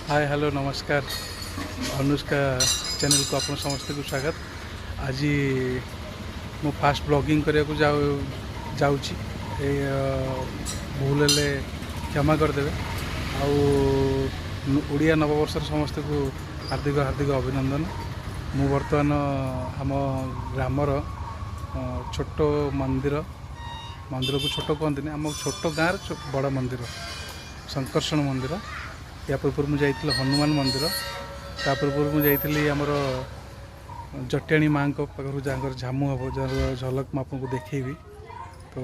Hi hello नमस्कार। Anushka channel को आप समस्त को स्वागत। आज मु फास्ट ब्लॉगिंग करने को जाऊँगी। भूल हेले क्षमा करदेवे। आड़िया नववर्ष समस्त को हार्दिक हार्दिक अभिनंदन। मु बर्तमान आम ग्रामर छोट मंदिर को छोट कहते आम छोट गाँव बड़ मंदिर शंकरषण मंदिर। या पूर्व मुझे हनुमान मंदिर ता पूर्व मुझे आमर जटियाणी माँ पाखु जहाँ झामु हम जहाँ झलक मैं आपको देखी। तो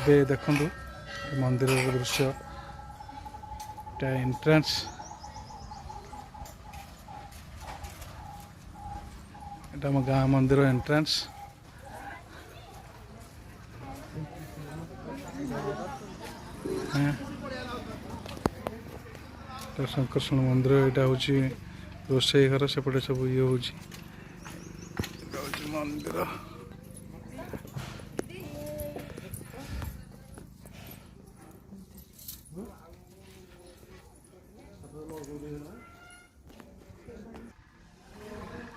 ये देखु मंदिर दृश्य एंट्रांस एटा मो गाँ मंदिर एंट्रांस। शंकरषण मंदिर यहाँ हूँ रोसई घर सेपटे सब ये हूँ मंदिर।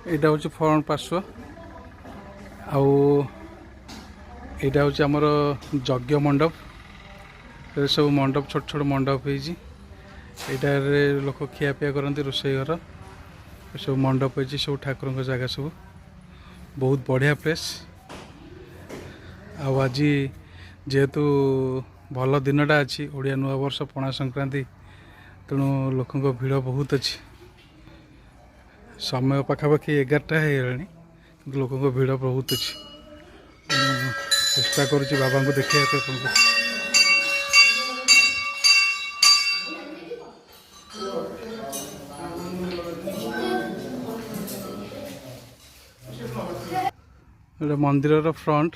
यहाँ हूँ फ्रंट पार्श्व आउ यहाँ हूँ आमर यज्ञ मंडप। सब मंडप छोट छोट मंडप होती यहाँ लोक खियापिया करती रोसई घर सब मंडप होती सब ठाकुर जगह सब बहुत बढ़िया प्लेस। आज जेहेतु भल दिनटा अच्छी ओडिया नुआ वर्ष पणा संक्रांति तेणु लोक भिड़ बहुत अच्छी। समय पाखापाखि 11टा होगा कि लोक भिड़ बहुत अच्छी। चेष्टा करुँच बाबा को देखा। मंदिर फ्रंट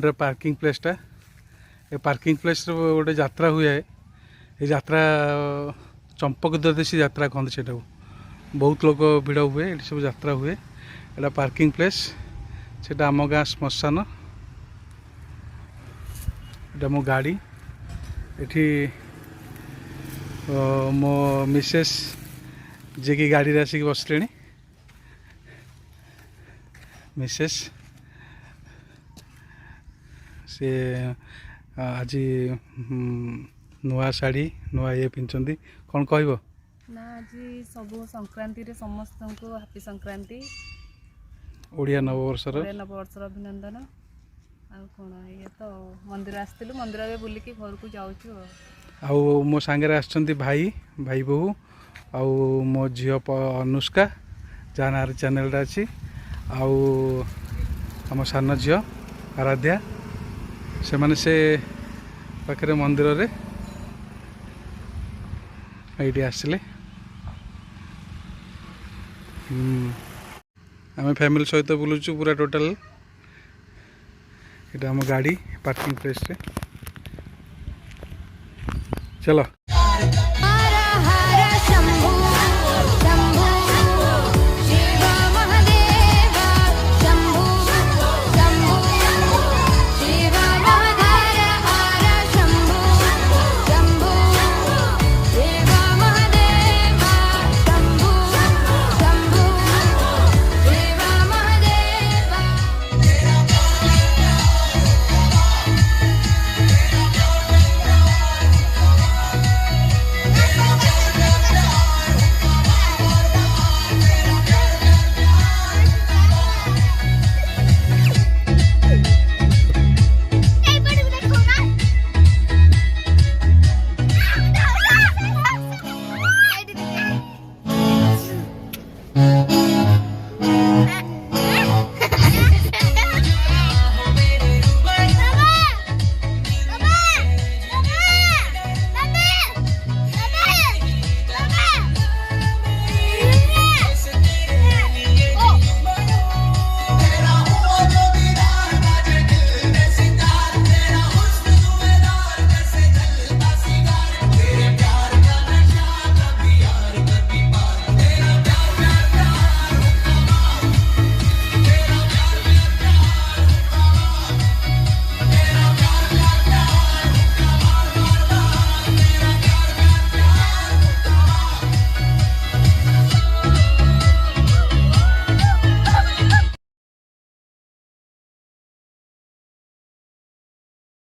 रे पार्किंग प्लेसटा ये पार्किंग प्लेस गोटे यात्रा हुए। ये यात्रा चंपक द्वादशी यात्रा कहते से बहुत लोग भिड़ हुए ये सब यात्रा हुए। यहाँ पार्किंग प्लेस से आम गाँ श्मशान। यहाँ मो गाड़ी ये मो मिसेस जे कि गाड़ी आसिक बसले मिसेस से आज नुआ शाढ़ी नुआ ये पिंधि कौन कह ना आज सब संक्रांति रे समस्त को हैप्पी संक्रांति ओडिया नववर्षर अभिनंदन। आ कौन ये तो मंदिर आसलु मंदिर बुलिकी घर को जाऊँ। मो सांगे आछंती भाई भाई बहु आउ मो झी अनुष्का जहाँ चैनलटा अच्छी आम सान झी आराध्या से माने से पाखे मंदिर रे ये आसले आम फैमिली सहित बुलूचु पूरा टोटाल। ये आम गाड़ी पार्किंग प्लेस रे चलो।